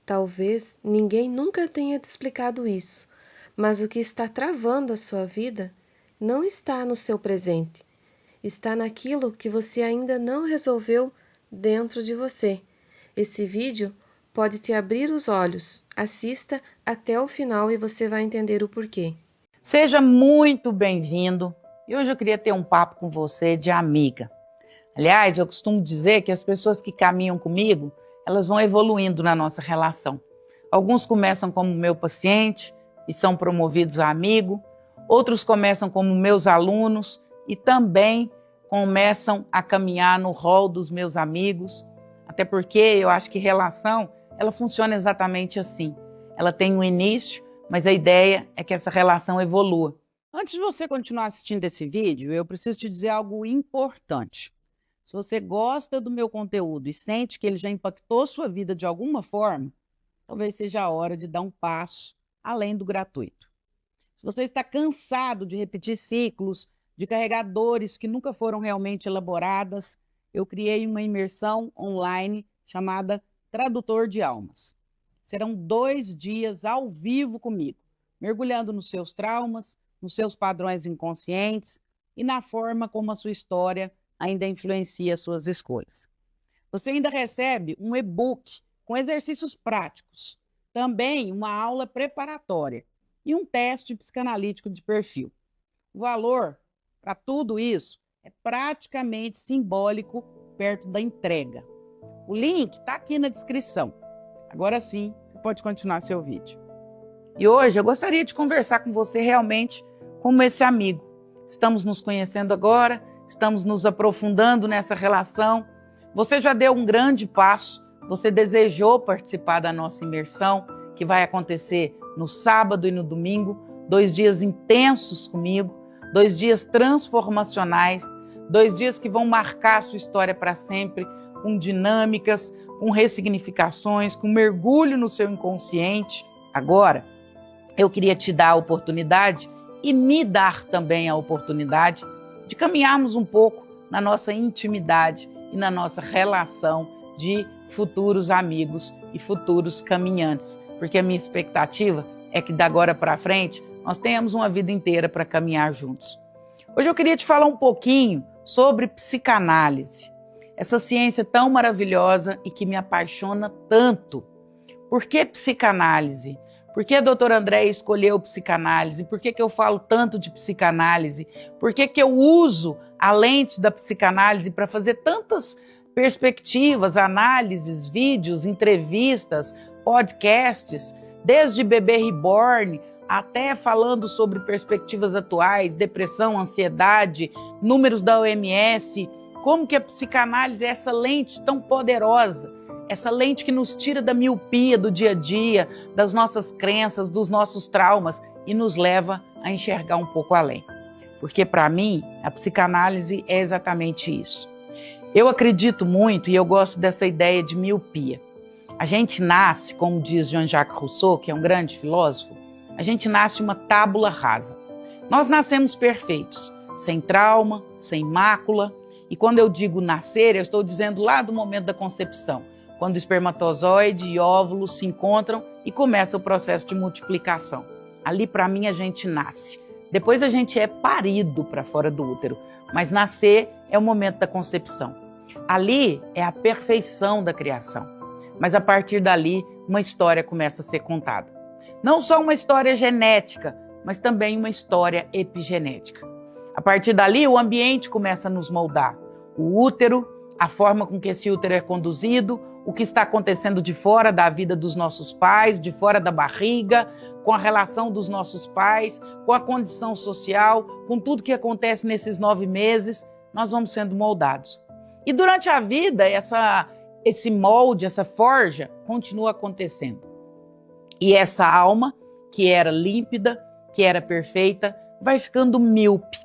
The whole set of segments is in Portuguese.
Talvez ninguém nunca tenha te explicado isso, mas o que está travando a sua vida não está no seu presente, está naquilo que você ainda não resolveu dentro de você. Esse vídeo pode te abrir os olhos. Assista até o final e você vai entender o porquê. Seja muito bem-vindo. E hoje eu queria ter um papo com você de amiga. Aliás, eu costumo dizer que as pessoas que caminham comigo, elas vão evoluindo na nossa relação. Alguns começam como meu paciente e são promovidos a amigo. Outros começam como meus alunos e também começam a caminhar no rol dos meus amigos. Até porque eu acho que relação, ela funciona exatamente assim. Ela tem um início, mas a ideia é que essa relação evolua. Antes de você continuar assistindo esse vídeo, eu preciso te dizer algo importante. Se você gosta do meu conteúdo e sente que ele já impactou sua vida de alguma forma, talvez seja a hora de dar um passo além do gratuito. Se você está cansado de repetir ciclos, de carregar dores que nunca foram realmente elaboradas, eu criei uma imersão online chamada Tradutor de Almas. Serão 2 dias ao vivo comigo, mergulhando nos seus traumas, nos seus padrões inconscientes e na forma como a sua história ainda influencia suas escolhas. Você ainda recebe um e-book com exercícios práticos, também uma aula preparatória e um teste psicanalítico de perfil. O valor para tudo isso é praticamente simbólico perto da entrega. O link está aqui na descrição. Agora sim, você pode continuar seu vídeo. E hoje eu gostaria de conversar com você realmente como esse amigo. Estamos nos conhecendo agora, estamos nos aprofundando nessa relação. Você já deu um grande passo, você desejou participar da nossa imersão, que vai acontecer no sábado e no domingo, 2 dias intensos comigo, 2 dias transformacionais, 2 dias que vão marcar a sua história para sempre, com dinâmicas, com ressignificações, com mergulho no seu inconsciente. Agora, eu queria te dar a oportunidade e me dar também a oportunidade de caminharmos um pouco na nossa intimidade e na nossa relação de futuros amigos e futuros caminhantes, porque a minha expectativa é que da agora para frente nós tenhamos uma vida inteira para caminhar juntos. Hoje eu queria te falar um pouquinho sobre psicanálise, essa ciência tão maravilhosa e que me apaixona tanto. Por que psicanálise? Por que a doutora Andréia escolheu psicanálise? Por que eu falo tanto de psicanálise? Por que eu uso a lente da psicanálise para fazer tantas perspectivas, análises, vídeos, entrevistas, podcasts, desde Bebê Reborn até falando sobre perspectivas atuais, depressão, ansiedade, números da OMS, como que a psicanálise é essa lente tão poderosa, essa lente que nos tira da miopia do dia a dia, das nossas crenças, dos nossos traumas e nos leva a enxergar um pouco além. Porque para mim, a psicanálise é exatamente isso. Eu acredito muito e eu gosto dessa ideia de miopia. A gente nasce, como diz Jean-Jacques Rousseau, que é um grande filósofo, a gente nasce uma tábula rasa. Nós nascemos perfeitos, sem trauma, sem mácula. E quando eu digo nascer, eu estou dizendo lá do momento da concepção, quando o espermatozoide e óvulo se encontram e começa o processo de multiplicação. Ali, para mim, a gente nasce. Depois a gente é parido para fora do útero, mas nascer é o momento da concepção. Ali é a perfeição da criação. Mas a partir dali, uma história começa a ser contada. Não só uma história genética, mas também uma história epigenética. A partir dali, o ambiente começa a nos moldar. O útero, a forma com que esse útero é conduzido, o que está acontecendo de fora da vida dos nossos pais, de fora da barriga, com a relação dos nossos pais, com a condição social, com tudo que acontece nesses 9 meses, nós vamos sendo moldados. E durante a vida, esse molde, essa forja, continua acontecendo. E essa alma, que era límpida, que era perfeita, vai ficando míope.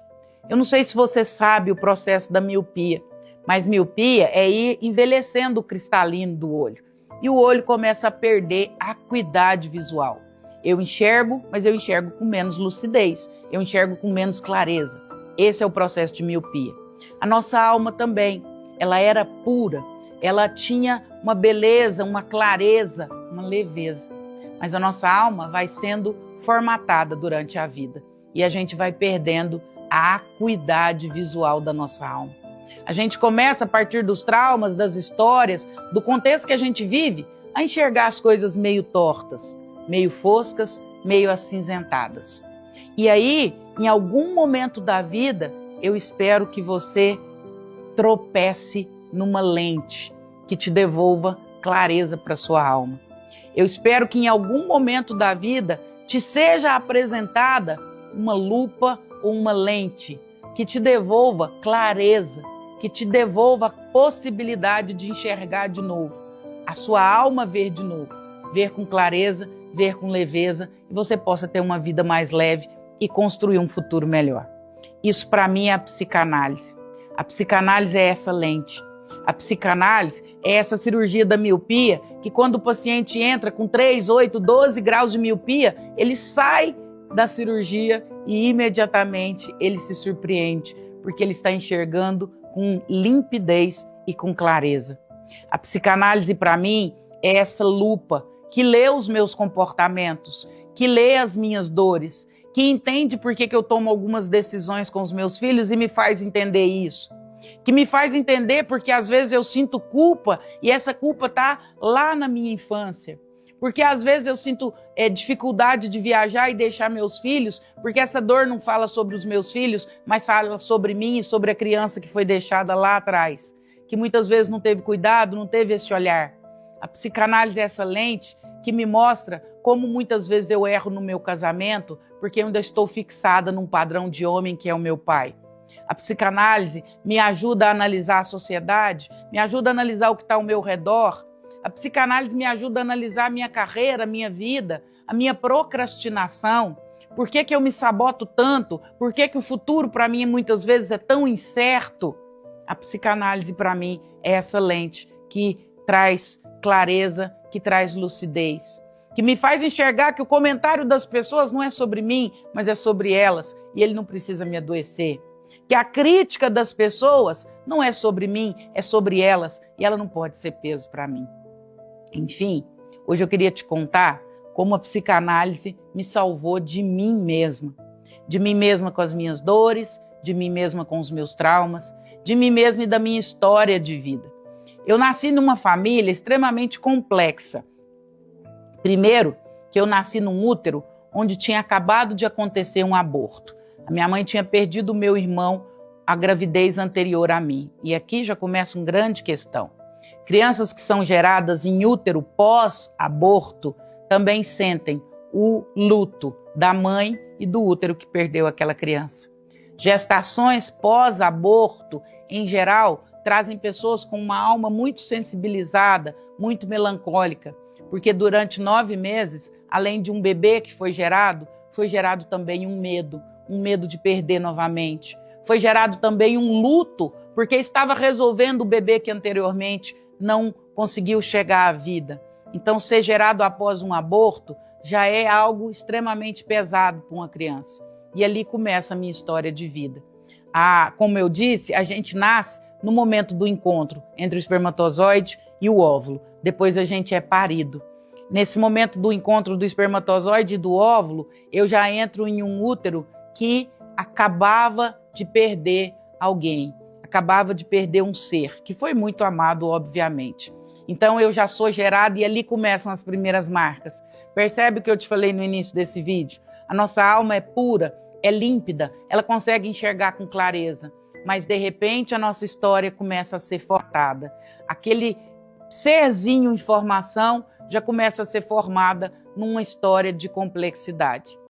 Eu não sei se você sabe o processo da miopia, mas miopia é ir envelhecendo o cristalino do olho. E o olho começa a perder a acuidade visual. Eu enxergo, mas eu enxergo com menos lucidez. Eu enxergo com menos clareza. Esse é o processo de miopia. A nossa alma também, ela era pura. Ela tinha uma beleza, uma clareza uma leveza. Mas a nossa alma vai sendo formatada durante a vida e a gente vai perdendo a acuidade visual da nossa alma. A gente começa, a partir dos traumas, das histórias, do contexto que a gente vive, a enxergar as coisas meio tortas, meio foscas, meio acinzentadas. E aí, em algum momento da vida, eu espero que você tropece numa lente que te devolva clareza para sua alma. Eu espero que em algum momento da vida te seja apresentada uma lupa ou uma lente que te devolva clareza, que te devolva a possibilidade de enxergar de novo, a sua alma ver de novo, ver com clareza, ver com leveza, e você possa ter uma vida mais leve e construir um futuro melhor. Isso para mim é a psicanálise. A psicanálise é essa lente. A psicanálise é essa cirurgia da miopia, que quando o paciente entra com 3, 8, 12 graus de miopia, ele sai da cirurgia e imediatamente ele se surpreende, porque ele está enxergando com limpidez e com clareza. A psicanálise para mim é essa lupa que lê os meus comportamentos, que lê as minhas dores, que entende por que eu tomo algumas decisões com os meus filhos e me faz entender isso. Que me faz entender porque às vezes eu sinto culpa e essa culpa está lá na minha infância. Porque às vezes eu sinto dificuldade de viajar e deixar meus filhos, porque essa dor não fala sobre os meus filhos, mas fala sobre mim e sobre a criança que foi deixada lá atrás, que muitas vezes não teve cuidado, não teve esse olhar. A psicanálise é essa lente que me mostra como muitas vezes eu erro no meu casamento, porque eu ainda estou fixada num padrão de homem que é o meu pai. A psicanálise me ajuda a analisar a sociedade, me ajuda a analisar o que está ao meu redor. A psicanálise me ajuda a analisar a minha carreira, a minha vida, a minha procrastinação. Por que eu me saboto tanto? Por que o futuro para mim muitas vezes é tão incerto? A psicanálise para mim é essa lente que traz clareza, que traz lucidez, que me faz enxergar que o comentário das pessoas não é sobre mim, mas é sobre elas, e ele não precisa me adoecer. Que a crítica das pessoas não é sobre mim, é sobre elas, e ela não pode ser peso para mim. Enfim, hoje eu queria te contar como a psicanálise me salvou de mim mesma com as minhas dores, de mim mesma com os meus traumas, de mim mesma e da minha história de vida. Eu nasci numa família extremamente complexa. Primeiro, que eu nasci num útero onde tinha acabado de acontecer um aborto. A minha mãe tinha perdido o meu irmão à gravidez anterior a mim. E aqui já começa uma grande questão. Crianças que são geradas em útero pós-aborto também sentem o luto da mãe e do útero que perdeu aquela criança. Gestações pós-aborto, em geral, trazem pessoas com uma alma muito sensibilizada, muito melancólica, porque durante 9 meses, além de um bebê que foi gerado também um medo de perder novamente. Foi gerado também um luto, porque estava resolvendo o bebê que anteriormente não conseguiu chegar à vida. Então, ser gerado após um aborto já é algo extremamente pesado para uma criança. E ali começa a minha história de vida. Como eu disse, a gente nasce no momento do encontro entre o espermatozoide e o óvulo. Depois a gente é parido. Nesse momento do encontro do espermatozoide e do óvulo, eu já entro em um útero que acabava de perder alguém, acabava de perder um ser, que foi muito amado, obviamente. Então eu já sou gerada e ali começam as primeiras marcas. Percebe o que eu te falei no início desse vídeo? A nossa alma é pura, é límpida, ela consegue enxergar com clareza, mas de repente a nossa história começa a ser formatada. Aquele serzinho em formação já começa a ser formada numa história de complexidade.